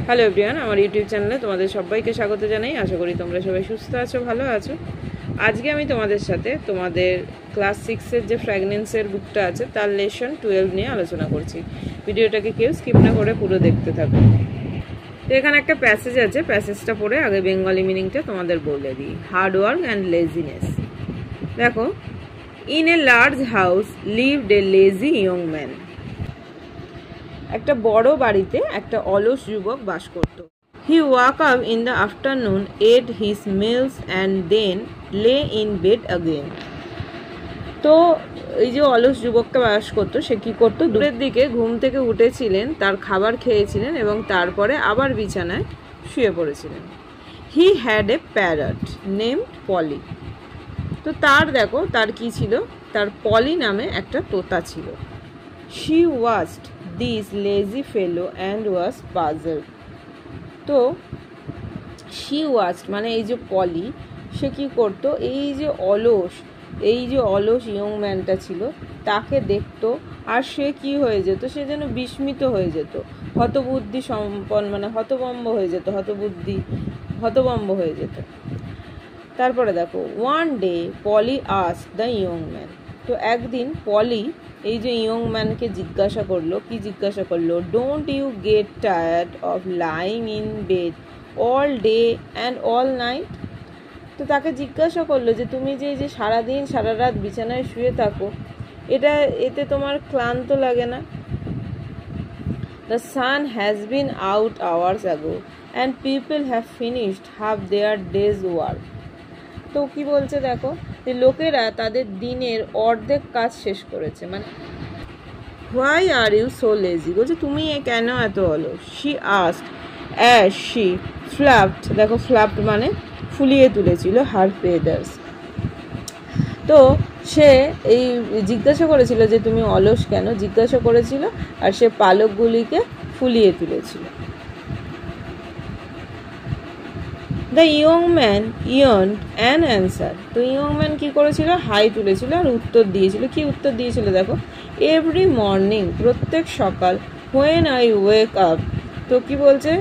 Hello everyone, আমার YouTube চ্যানেলে তোমাদের সবাইকে স্বাগত জানাই। আশা করি তোমরা সবাই সুস্থ আছো, ভালো আছো। আজকে আমি তোমাদের সাথে তোমাদের ক্লাস 6-এর যে ফ্র্যাগনেন্সের বুকটা আছে তার লেসন 12 নিয়ে আলোচনা করছি। ভিডিওটাকে কেউ স্কিপ না করে পুরো দেখতে থাকো। তো এখানে একটা প্যাসেজ আছে, প্যাসেজটা পড়ে আগে বেঙ্গলি মিনিংটা তোমাদের বলে দিই। Hard work and laziness. দেখো, in a large house lived a lazy young man. একটা বড় বাড়িতে একটা অলস যুবক বাস করত। He woke up in the afternoon, ate his meals and then lay in bed again. তো এই যে অলস যুবকটা বাস করতো, সে কী করতো, দূরের দিকে ঘুম থেকে উঠেছিলেন, তার খাবার খেয়েছিলেন এবং তারপরে আবার বিছানায় শুয়ে পড়েছিলেন। He had a parrot named Polly. তো দেখো তার কি ছিল, তার পলি নামে একটা তোতা ছিল। She watched this lazy fellow and was puzzled. তো শি ওয়াচড মানে এই যে পলি, সে কী করতো, এই যে অলস ইয়ং ম্যানটা ছিল তাকে দেখতো, আর সে কি হয়ে যেত, সে যেন বিস্মিত হয়ে যেত, হতবুদ্ধি সম্পন্ন মানে হতভম্ব হয়ে যেত। তারপরে দেখো, one day poly asked the young man. তো একদিন পলি এই যে ইয়ং ম্যানকে জিজ্ঞাসা করলো, don't you get tired of lying in bed all day and all night. তো তাকে জিজ্ঞাসা করলো যে তুমি যে সারাদিন সারা রাত বিছানায় শুয়ে থাকো, এতে তোমার ক্লান্ত লাগে না? The sun has been out hours ago and people have finished half their days work. তো কি বলছে দেখো, যে লোকেরা তাদের দিনের অর্ধেক কাজ শেষ করেছে। মানে why are you so lazy, বলছে তুমি কেন এত অলস। She asked as she flapped, দেখো ফ্ল্যাপড মানে ফুলিয়ে তুলেছিল, হার ফেদার্স। তো সে এই জিজ্ঞাসা করেছিল যে তুমি অলস কেন জিজ্ঞাসা করেছিল, আর সে পালকগুলিকে ফুলিয়ে তুলেছিল। The young man yawned an answer. তো ইয়ং ম্যান কী করেছিল, হাই তুলেছিল আর উত্তর দিয়েছিল। কি উত্তর দিয়েছিল দেখো, এভরি মর্নিং, প্রত্যেক সকাল, হোয়েন আই ওয়েক আপ। তো কি বলছে,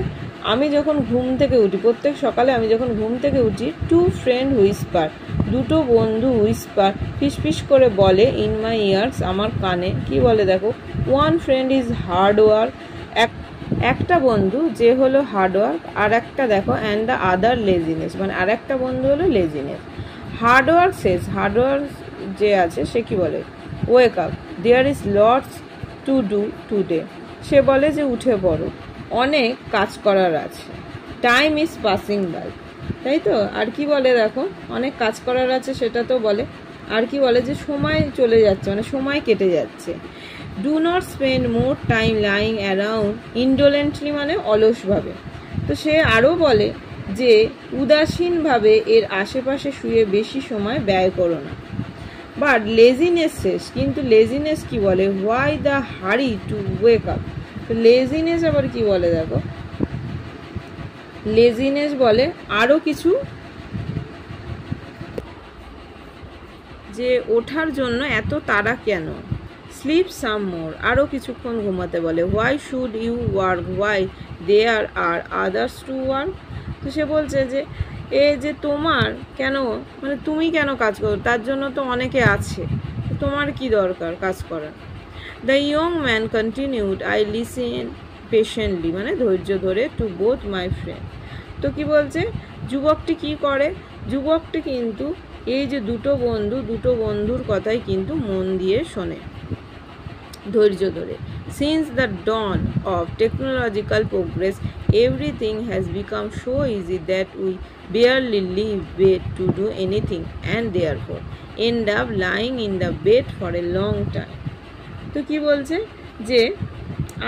আমি যখন ঘুম থেকে উঠি, প্রত্যেক সকালে আমি যখন ঘুম থেকে উঠি, টু ফ্রেন্ড হুইসপার, দুটো বন্ধু হুইসপার ফিসফিস করে বলে, ইন মাই ইয়ার্স, আমার কানে। কি বলে দেখো, one friend is hard work, একটা বন্ধু যে হলো হার্ডওয়ার্ক, আর একটা দেখো অ্যান্ড দ্য আদার লেজিনেস, মানে আর একটা বন্ধু হলো লেজিনেস। হার্ডওয়ার্ক যে আছে সে কি বলে, wake up, there is lots to do today. সে বলে যে উঠে পড়ো, অনেক কাজ করার আছে। টাইম ইজ পাসিং বাই, তাই তো। আর কি বলে দেখো, অনেক কাজ করার আছে সেটা তো বলে, আর কি বলে যে সময় চলে যাচ্ছে, মানে সময় কেটে যাচ্ছে। Do not spend more time lying around indolently, মানে অলসভাবে। তো সে আরও বলে যে উদাসীনভাবে এর আশেপাশে শুয়ে বেশি সময় ব্যয় করো না। বাট লেজিনেস শেষ, কিন্তু লেজিনেস কি বলে, why the hurry to wake up. তো লেজিনেস আবার কি বলে দেখো, লেজিনেস বলে আরও কিছু, যে ওঠার জন্য এত তাড়া কেন। স্লিপ সাম মোর, আরও কিছুক্ষণ ঘুমাতে বলে। Why should you work why there are others to work. তো সে বলছে যে তোমার কেন, মানে তুমি কেন কাজ করো, তার জন্য তো অনেকে আছে, তোমার কি দরকার কাজ করার। The young man continued, I listen patiently, মানে ধৈর্য ধরে, টু বোথ মাই ফ্রেন্ড। তো কি বলছে, যুবকটি কি করে, যুবকটি কিন্তু এই যে দুটো বন্ধুর কথাই কিন্তু মন দিয়ে শোনে, ধৈর্য ধরে। Since the dawn of technological progress everything has become so easy that we barely leave bed to do anything and therefore end up lying in the bed for a long time. তো কি বলছে, যে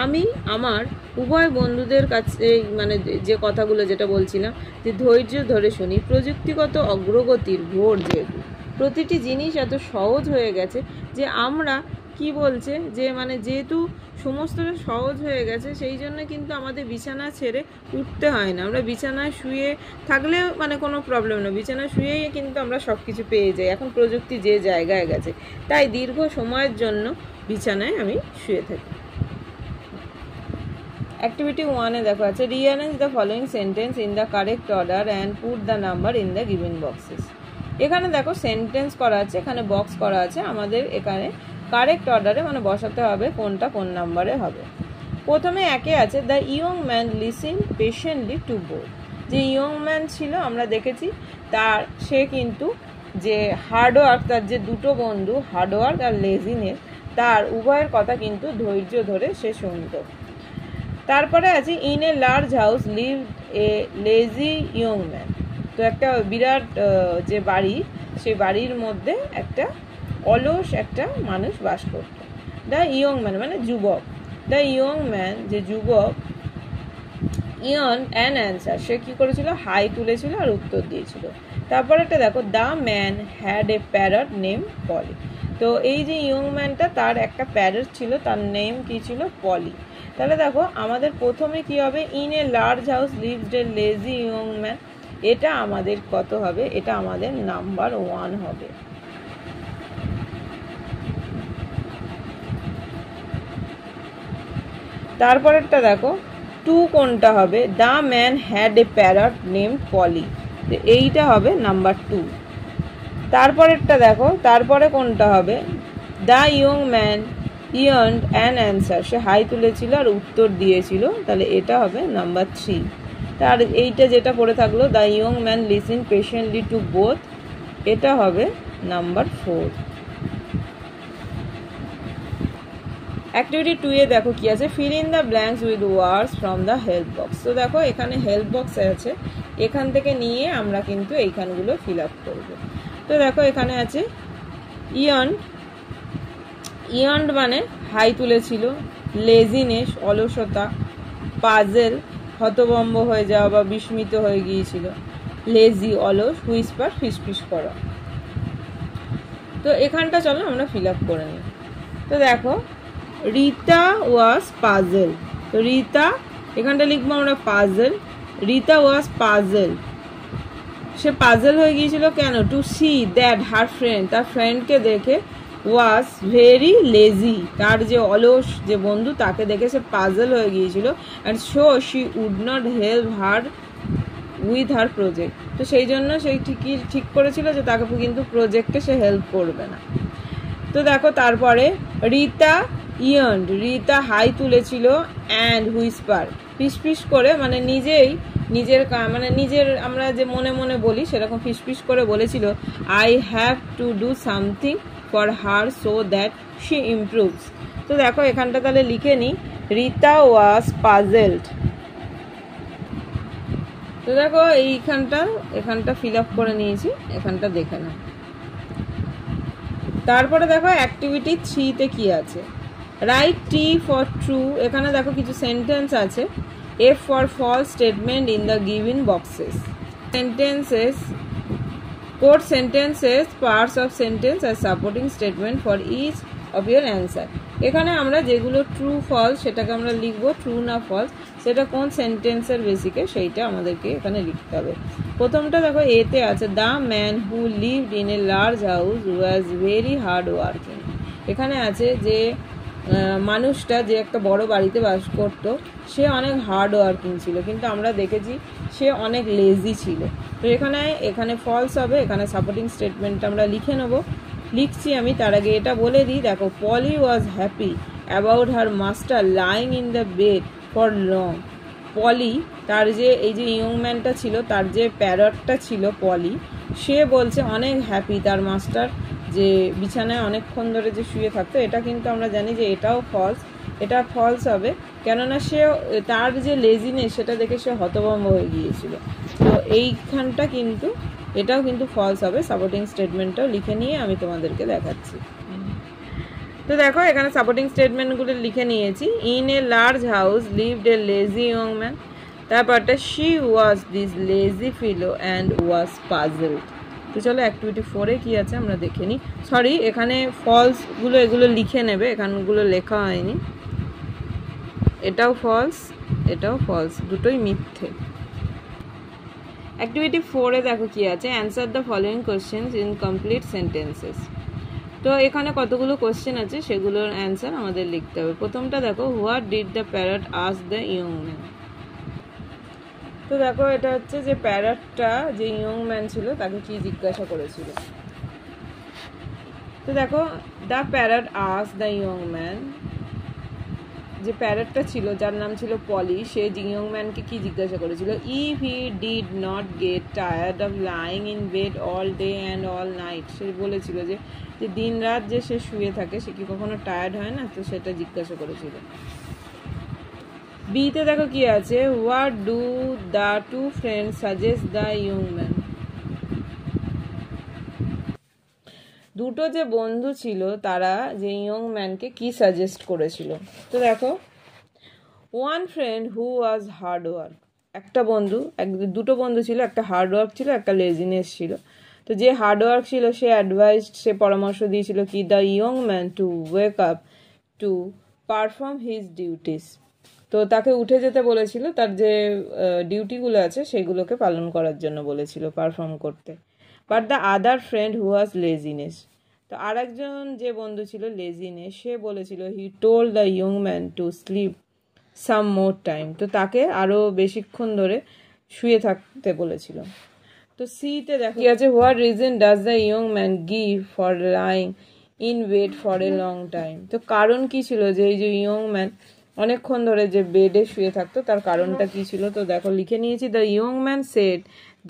আমি আমার উভয় বন্ধুদের কাছে, মানে যে কথাগুলো যেটা বলছিলাম, যে ধৈর্য ধরে শুনি। প্রযুক্তিগত অগ্রগতির ভোর যেহেতু, প্রতিটি জিনিস এত সহজ হয়ে গেছে যে আমরা কি বলছে, যে মানে যেহেতু সমস্তটা সহজ হয়ে গেছে, সেই জন্য কিন্তু আমাদের বিছানা ছেড়ে উঠতে হয় না। আমরা বিছানায় শুয়ে থাকলেও মানে কোনো প্রবলেম না, বিছানায় শুয়েই কিন্তু আমরা সব কিছু পেয়ে যাই। এখন প্রযুক্তি যে জায়গায় গেছে, তাই দীর্ঘ সময়ের জন্য বিছানায় আমি শুয়ে থাকি। অ্যাক্টিভিটি 1-এ দেখো আছে rearrange the following sentence in the correct order and put the number in the given boxes. এখানে দেখো সেন্টেন্স করা আছে, এখানে বক্স করা আছে, আমাদের এখানে কারেক্ট অর্ডারে মানে বসাতে হবে কোনটা কোন নাম্বারে হবে। প্রথমে 1-এ আছে the young man listen patiently to both. যে ইয়ং ম্যান ছিল আমরা দেখেছি সে কিন্তু যে হার্ডওয়ার্ক, তার যে দুটো বন্ধু হার্ডওয়ার্ক আর লেজিনেস, তার উভয়ের কথা কিন্তু ধৈর্য ধরে সে শুনত। তারপরে আছে in a large house live a lazy young man. তো একটা বিরাট যে বাড়ি, সেই বাড়ির মধ্যে একটা অলস একটা মানুষ বাস করত। দ্য ইয়ং ম্যান মানে যুবক, দ্য ইয়ং ম্যান যে যুবক ইয়ন অ্যান অ্যান্সার, সে কী করেছিল হাই তুলেছিল আর উত্তর দিয়েছিল। তারপর একটা দেখো the man had a parrot name Polly. তো এই যে ইয়ং ম্যানটা তার একটা প্যারট ছিল, তার নেম কী ছিল পলি। তাহলে দেখো আমাদের প্রথমে কি হবে in a large house lived a lazy young man, এটা আমাদের কত হবে, এটা আমাদের নাম্বার 1 হবে। তারপরেরটা দেখো 2 কোনটা হবে, the man had a parrot name Polly, তো এইটা হবে নাম্বার 2। তারপরেরটা দেখো তারপরে কোনটা হবে, the young man yawned an answer, সে হাই তুলেছিল আর উত্তর দিয়েছিল, তাহলে এটা হবে নাম্বার 3। তার এইটা যেটা পড়ে থাকলো the young man listen patiently to both, এটা হবে নাম্বার 4। অ্যাক্টিভিটি 2-এ দেখো কি আছে fill in the blanks with words from the help box. তো দেখো এখানে হেল্প বক্স আছে, এখান থেকে নিয়ে আমরা কিন্তু এইখানগুলো ফিল আপ করবো। তো দেখো এখানে আছে ইয়ার্নড মানে হাই তুলেছিল, লেজিনেস অলসতা, পাজেল হতভম্ব হয়ে যাওয়া বা বিস্মিত হয়ে গিয়েছিল, লেজি অলস, হুইসপার ফিসফিস করা। তো এখানটা চলো আমরা ফিল আপ করে নিই। তো দেখো রিতা ওয়াজ পাজেল, তো রিতা এখানটা লিখবো আমরা পাজেল, রিতা ওয়াজ পাজেল, সে পাজেল হয়ে গিয়েছিল কেন, to see that her friend, তার ফ্রেন্ডকে দেখে, ওয়াজ ভেরি লেজি, তার যে অলস যে বন্ধু তাকে দেখে সে পাজেল হয়ে গিয়েছিল, and so she would not help her with her project. তো সেই জন্য সেই ঠিক করেছিল যে তাকে কিন্তু প্রজেক্টে সে হেল্প করবে না। তো দেখো তারপরে রিতা ইয়ার্নড, রিতা হাই তুলেছিল, অ্যান্ড হুইসপার ফিসফিস করে, মানে নিজের আমরা যে মনে মনে বলি সেরকম ফিসফিস করে বলেছিল, I have to do something for her so that she improves. তো দেখো এখানটা তাহলে লিখে নিই রিতা ওয়াজ পাজেলড। তো দেখো এখানটা ফিল আপ করে নিয়েছি, এখানটা দেখে নাও। তারপরে দেখো অ্যাক্টিভিটি 3-তে কি আছে, রাইট টি ফর ট্রু, এখানে দেখো কিছু সেন্টেন্স আছে, F for false statement in the given boxes, sentences code sentences parts of sentence are supporting statement for each of your answer. এখানে আমরা যেগুলো ট্রু ফলস সেটাকে আমরা লিখবো, ট্রু না ফলস সেটা কোন সেন্টেন্সের বেসিকে সেইটা আমাদেরকে এখানে লিখতে হবে। প্রথমটা দেখো এতে আছে the man who lived in a large house was very hard working. এখানে আছে যে মানুষটা যে একটা বড় বাড়িতে বাস করতো সে অনেক হার্ড ওয়ার্কিং ছিল, কিন্তু আমরা দেখেছি সে অনেক লেজি ছিল। তো এখানে ফলস হবে, এখানে সাপোর্টিং স্টেটমেন্টটা আমরা লিখে নেব। লিখছি আমি, তার আগে এটা বলে দিই, দেখো Polly was happy about her master lying in the bed for long. Polly তার যে এই যে ইয়ং ম্যানটা ছিল, তার যে প্যারটটা ছিল পলি, সে বলছে অনেক হ্যাপি তার মাস্টার যে বিছানায় অনেকক্ষণ ধরে যে শুয়ে থাকতো। এটা কিন্তু আমরা জানি যে এটাও ফলস, এটা ফলস হবে, কেননা সে তার যে লেজিনেস সেটা দেখে সে হতভম্ব হয়ে গিয়েছিল। তো এইখানটা কিন্তু এটাও কিন্তু ফলস হবে। সাপোর্টিং স্টেটমেন্টটাও লিখে নিয়ে আমি তোমাদেরকে দেখাচ্ছি। তো দেখো এখানে সাপোর্টিং স্টেটমেন্টগুলো লিখে নিয়েছি। In a large house lived a lazy young man, তারপরটা she was this lazy fellow and was puzzled. তো চলো অ্যাক্টিভিটি 4-এ কী আছে আমরা দেখে নিই। সরি, এখানে ফলসগুলো এগুলো লিখে নেবে, এখানগুলো লেখা হয়নি। এটাও ফলস, এটাও ফলস, দুটোই মিথ্যে। অ্যাক্টিভিটি 4-এ দেখো কি আছে, answer the following questions in complete sentences. তো তো এখানে কতগুলো কোশ্চেন আছে, সেগুলোর অ্যান্সার আমাদের লিখতে হবে। প্রথমটা দেখো, what did the parrot ask the young man. তো দেখো এটা হচ্ছে যে প্যারটটা যে ইয়ং ম্যান ছিল তাকে কি জিজ্ঞাসা করেছিল। তো দেখো, the parrot ask the young man, যে প্যারটটা ছিল যার নাম ছিল পলি, সে ইয়ং ম্যানকে কি জিজ্ঞাসা করেছিল, if he did not get tired of lying in bed all day and all night. সে বলেছিল যে দিন রাত যে সে শুয়ে থাকে সে কি কখনো টায়ার্ড হয় না, তো সেটা জিজ্ঞাসা করেছিল। বিতে দেখো কি আছে, what do the two friends suggest the young man. দুটো যে বন্ধু ছিল তারা যে ইয়ং ম্যানকে কি সাজেস্ট করেছিল। তো দেখো, ওয়ান ফ্রেন্ড হু ওয়াজ হার্ড ওয়ার্ক, একটা বন্ধু, দুটো বন্ধু ছিল, একটা হার্ড ওয়ার্ক ছিল, একটা লেজিনেস ছিল। তো যে হার্ড ওয়ার্ক ছিল সে অ্যাডভাইসড, সে পরামর্শ দিয়েছিল কি, the young man to wake up to perform his duties. তো তাকে উঠে যেতে বলেছিল, তার যে ডিউটিগুলো আছে সেগুলোকে পালন করার জন্য বলেছিল, পারফর্ম করতে। But the other friend who was laziness, তো আর একজন যে বন্ধু ছিল লেজিনেস, সে বলেছিল he told the young man to sleep some more time, তো তাকে আরও বেশিক্ষণ ধরে শুয়ে থাকতে বলেছিল। তো সিতে দেখো কি আছে, what reason does the young man give for lying in bed for a long time. তো কারণ কি ছিল যে এই যে ইয়ং ম্যান অনেকক্ষণ ধরে যে বেডে শুয়ে থাকতো, তার কারণটা কি ছিল। তো দেখো লিখে নিয়েছি, the young man said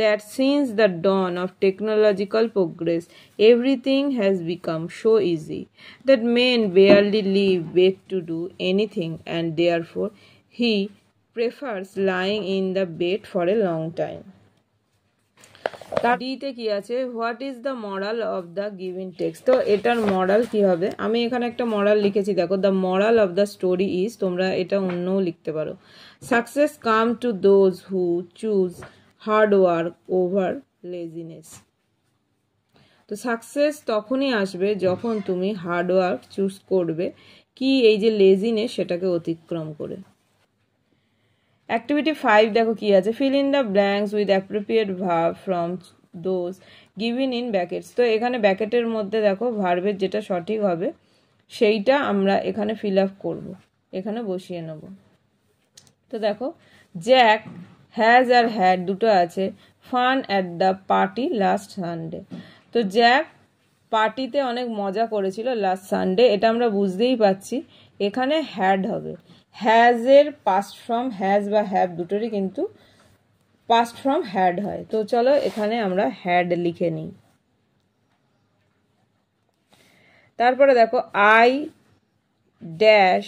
that since the dawn of technological progress, everything has become so easy that men barely leave bed to do anything, and therefore he prefers lying in the bed for a long time. ডিতে কি আছে, what is the moral of the giving text. তো এটার মরাল কি হবে, আমি এখানে একটা মরাল লিখেছি, দেখো, the moral of the story is, তোমরা এটা অন্যও লিখতে পারো, success come to those who choose hard work over laziness. তো সাকসেস তখনই আসবে যখন তুমি হার্ড ওয়ার্ক চুজ করবে, কি এই যে লেজিনেস সেটাকে অতিক্রম করে। অ্যাক্টিভিটি 5 দেখো কি আছে, fill in the blanks with appropriate verb from those given in brackets. তো এখানে ব্র্যাকেটের মধ্যে দেখো ভার্বের যেটা সঠিক হবে সেইটা আমরা এখানে ফিল আপ করবো, এখানে বসিয়ে নেব। তো দেখো, জ্যাক হ্যাজ আর হ্যাড দুটো আছে, fun at the party last Sunday. তো জ্যাক পার্টিতে অনেক মজা করেছিল লাস্ট সানডে, এটা আমরা বুঝতেই পাচ্ছি, এখানে হ্যাড হবে। হ্যাজের পাস্ট ফর্ম হ্যাজ বা হ্যাভ দুটোরই কিন্তু পাস্ট ফর্ম হ্যাড হয়। তো চলো এখানে আমরা হ্যাড লিখে নিই। তারপরে দেখো, আই ড্যাশ,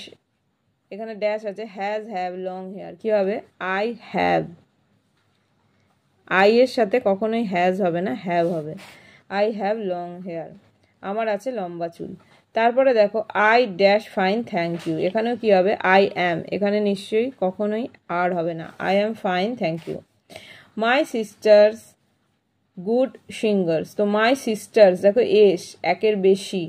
এখানে ড্যাশ আছে, হ্যাজ হ্যাভ লং হেয়ার, কি হবে, আই হ্যাভ, আই এর সাথে কখনোই হ্যাজ হবে না, হ্যাভ হবে, আই হ্যাভ লং হেয়ার, আমার আছে লম্বা চুল। তারপরে দেখো, I dash fine thank you, এখানেও কি হবে, আই অ্যাম, এখানে নিশ্চয়ই কখনোই আর হবে না, I am fine thank you. My sisters good singers, তো মাই সিস্টার্স দেখো এস, একের বেশি,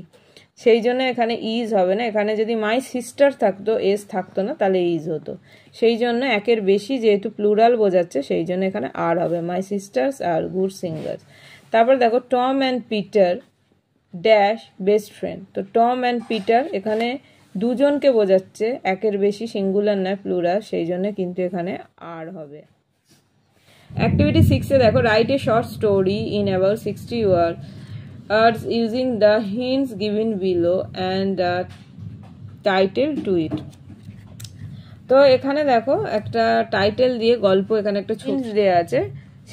সেই জন্য এখানে ইজ হবে না, এখানে যদি মাই সিস্টার থাকতো এস থাকতো না তাহলে ইজ হতো, সেই জন্য একের বেশি যেহেতু প্লুরাল বোঝাচ্ছে সেই জন্য এখানে আর হবে, my sisters R good singers. তারপর দেখো, Tom and Peter dash best friend, তো টম অ্যান্ড পিটার এখানে দুজনকে বোঝাচ্ছে, একের বেশি সিঙ্গুলার নয় প্লুরাল, সেই জন্য কিন্তু এখানে আর হবে। অ্যাক্টিভিটি 6-এ দেখো, write a short story in about 60 words using the hints given below and the title to it. তো এখানে দেখো একটা টাইটেল দিয়ে গল্প, এখানে একটা ছবি দেওয়া আছে,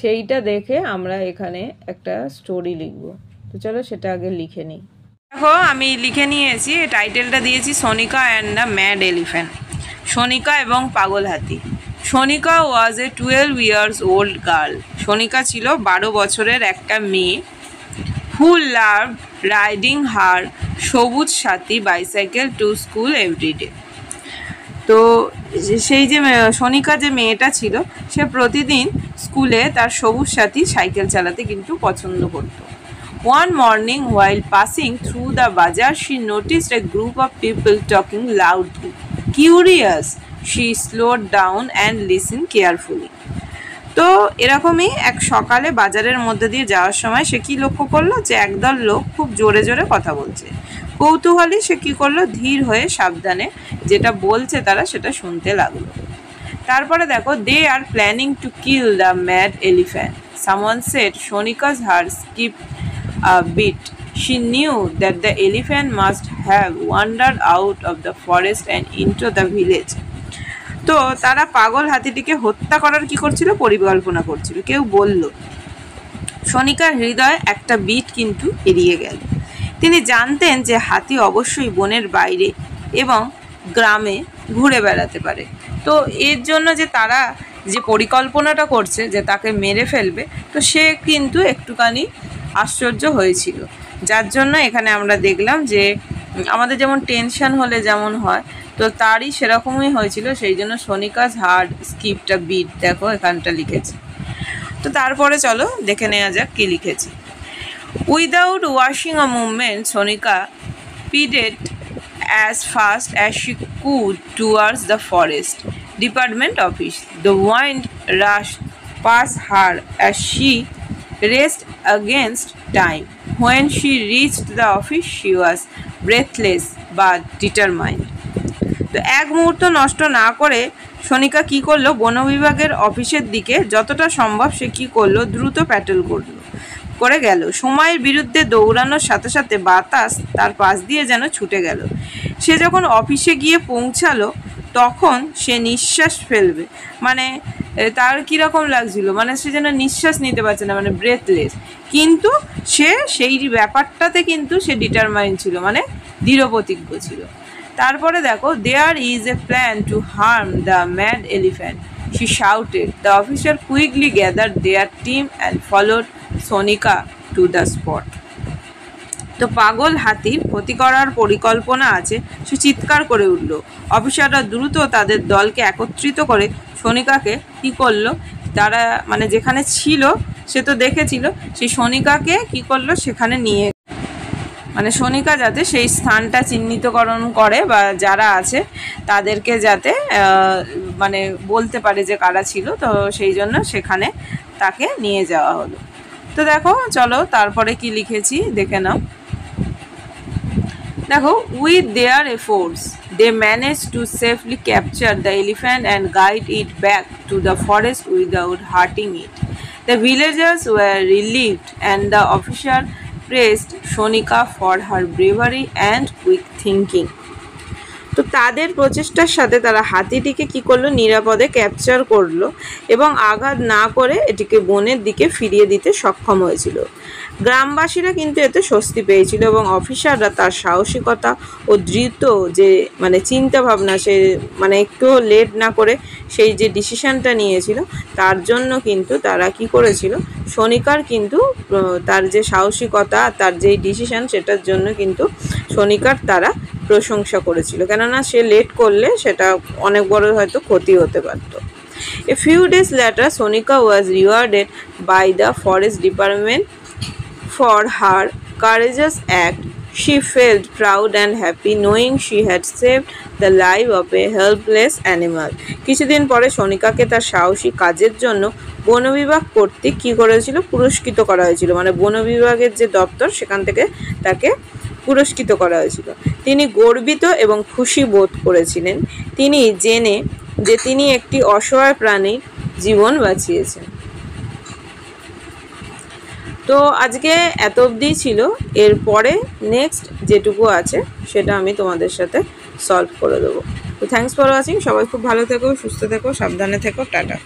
সেইটা দেখে আমরা এখানে একটা স্টোরি লিখব। তো চলো সেটা আগে লিখে নিই। দেখো আমি লিখে নিয়েছি, টাইটেলটা দিয়েছি Sonika and the mad elephant, Sonika এবং পাগল হাতি। সোনিকা ওয়াজ এ 12 years old গার্ল, সোনিকা ছিল 12 বছরের একটা মেয়ে, who loved riding her সবুজ সাথী বাইসাইকেল টু স্কুল এভরিডে। তো সেই যে সোনিকা যে মেয়েটা ছিল সে প্রতিদিন স্কুলে তার সবুজ সাথী সাইকেল চালাতে কিন্তু পছন্দ করত। One morning while passing through the bazaar she noticed a group of people talking loudly. Curious, she slowed down and listened carefully. তো এরকমই এক সকালে বাজারের মধ্যে দিয়ে যাওয়ার সময় সে কি লক্ষ্য করলো যে একদল লোক খুব জোরে জোরে কথা বলছে। কৌতূহলী সে কি করলো, ধীর হয়ে সাবধানে যেটা বলছে তারা সেটা শুনতে লাগলো। তারপরে দেখো, they are planning to kill the mad elephant. Someone said Shonika's heart skipped a beat. She knew that the elephant must have wandered out of the forest and into the village. তো তারা পাগল হাতিটিকে হত্যা করার কি করছিল, পরিকল্পনা করছিল। কেউ বলল। শনিকার হৃদয়ে একটা বিট কিন্তু এড়িয়ে গেল। তিনি জানতেন যে হাতি অবশ্যই বনের বাইরে এবং গ্রামে ঘুরে বেড়াতে পারে। তো এর জন্য যে তারা যে পরিকল্পনাটা করছে যে তাকে মেরে ফেলবে, তো সে কিন্তু একটুখানি আশ্চর্য হয়েছিল। যার জন্য এখানে আমরা দেখলাম যে আমাদের যেমন টেনশন হলে যেমন হয়, তো তারই সেরকমই হয়েছিল। সেই জন্য Shonika's heart skipped a beat, দেখো এখানটা লিখেছে। তো তারপরে চলো দেখে নেওয়া যাক কি লিখেছি। Without washing a movement Shonika speeded as fast as she could towards the forest department office. The wind rushed past her as she raced against time. When she reached the office, she was breathless but determined. তো এক মুহূর্ত নষ্ট না করে Shonika কি করলো, বন বিভাগের অফিসের দিকে যতটা সম্ভব সে কি করলো, দ্রুত প্যাটেল করে গেল। সময়ের বিরুদ্ধে দৌড়ানোর সাথে সাথে বাতাস তার পাশ দিয়ে যেন ছুটে গেল। সে যখন অফিসে গিয়ে পৌঁছালো তখন সে নিঃশ্বাস ফেলবে, মানে তার কীরকম লাগছিল, মানে সে যেন নিঃশ্বাস নিতে পারছে না, মানে ব্রেথলেস। কিন্তু সে সেই ব্যাপারটাতে কিন্তু সে ডিটারমাইন্ড ছিল, মানে দৃঢ়প্রতিজ্ঞ ছিল। তারপরে দেখো, there is a plan to harm the mad elephant, she shouted. The officer quickly gathered their team and followed Shonika to the spot. তো পাগল হাতির ক্ষতি করার পরিকল্পনা আছে, সে চিৎকার করে উঠল। অফিসাররা দ্রুত তাদের দলকে একত্রিত করে Shonikaকে কি করলো, তারা মানে যেখানে ছিল সে তো দেখেছিল, সেই Shonikaকে কি করলো সেখানে নিয়ে, মানে Shonika যাতে সেই স্থানটা চিহ্নিতকরণ করে বা যারা আছে তাদেরকে যাতে মানে বলতে পারে যে কারা ছিল, তো সেই জন্য সেখানে তাকে নিয়ে যাওয়া হলো। তো দেখো চলো তারপরে কি লিখেছি দেখে নাও। দেখো, with their efforts they manage to safely capture the elephant and guide it back to the forest without hurting it. The villagers were relieved and the officer praised Shonika for her bravery and quick thinking. তো তাদের প্রচেষ্টার সাথে তারা হাতিটিকে কি করলো, নিরাপদে capture করলো এবং আঘাত না করে এটিকে বনের দিকে ফিরিয়ে দিতে সক্ষম হয়েছিল। গ্রামবাসীরা কিন্তু এতে স্বস্তি পেয়েছিল এবং অফিসাররা তার সাহসিকতা ও দ্রুত যে মানে চিন্তা ভাবনা, সে মানে একটু লেট না করে সেই যে ডিসিশনটা নিয়েছিল তার জন্য কিন্তু তারা কি করেছিল, Shonikaর কিন্তু তার যে সাহসিকতা, তার যেই ডিসিশন সেটার জন্য কিন্তু Shonikaর তারা প্রশংসা করেছিল, কেননা সে লেট করলে সেটা অনেক বড় হয়তো ক্ষতি হতে পারত। A few days later, Shonika was rewarded by the forest department for her courageous act. She felt proud and happy knowing she had saved the life of a helpless animal. কিছুদিন পরে Shonikaকে তার সাহসী কাজের জন্য বন বিভাগ কর্তৃক কী করেছিল, পুরস্কৃত করা হয়েছিল, মানে বন বিভাগের যে দপ্তর সেখান থেকে তাকে পুরস্কৃত করা হয়েছিল। তিনি গর্বিত এবং খুশি বোধ করেছিলেন, তিনি জেনে যে তিনি একটি অসহায় প্রাণীর জীবন বাঁচিয়েছেন। তো আজকে এত অবধি ছিল, এরপরে নেক্সট যেটুকু আছে সেটা আমি তোমাদের সাথে সলভ করে দেবো। তো থ্যাঙ্কস ফর ওয়াচিং। সবাই খুব ভালো থেকো, সুস্থ থেকো, সাবধানে থেকো, টাটা।